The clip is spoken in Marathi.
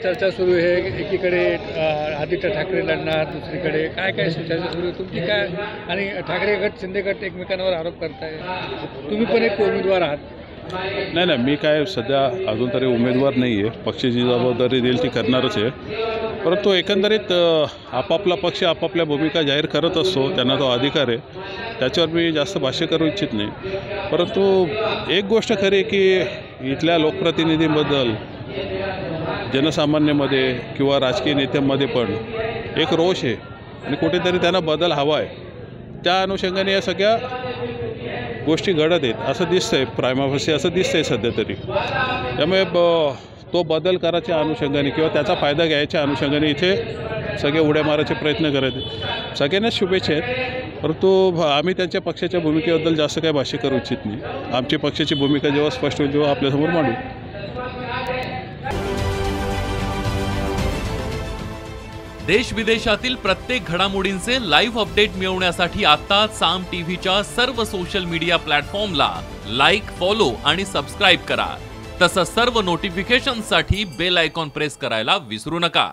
चर्चा सुरू आहे एकीकडे आदित्य ठाकरे लढणार, दुसरीकडे काय काय चर्चा सुरू आहे तुमची काय? आणि ठाकरे गट शिंदे गट एकमेकांवर आरोप करताय, तुम्ही पण एक उमेदवार आहात. नाही, मी काय सध्या अजून तरी उमेदवार नाही आहे. पक्षाची जबाबदारी देईल ती करणारच आहे. परंतु एकंदरीत आपापला पक्ष आपापल्या भूमिका जाहीर करत असतो, त्यांना तो अधिकार आहे. त्याच्यावर मी जास्त भाष्य करू इच्छित नाही. परंतु एक गोष्ट खरी की इथल्या लोकप्रतिनिधींबद्दल जनसामान्यामध्ये किंवा राजकीय नेत्यांमध्ये पण एक रोष आहे आणि कुठेतरी त्यांना बदल हवा आहे. त्या अनुषंगाने या सगळ्या गोष्टी घडत आहेत असं दिसतंय, प्रायमाफसी असं दिसतंय सध्या तरी. त्यामुळे तो बदल करायच्या अनुषंगाने किंवा त्याचा फायदा घ्यायच्या अनुषंगाने इथे सगळे उड्या मारायचे प्रयत्न करत आहेत. सगळ्यांनाच शुभेच्छा आहेत. परंतु आम्ही त्यांच्या पक्षाच्या भूमिकेबद्दल जास्त काही भाष्य करू इच्छित नाही. आमची पक्षाची भूमिका जेव्हा स्पष्ट होईल तेव्हा आपल्यासमोर मांडू. देश विदेशातील प्रत्येक घडामोडींचे लाईव्ह अपडेट मिळवण्यासाठी आता साम टीव्हीच्या सर्व सोशल मीडिया प्लॅटफॉर्मला लाईक, फॉलो आणि सबस्क्राईब करा. तसंच सर्व नोटिफिकेशनसाठी बेल आयकॉन प्रेस करायला विसरू नका.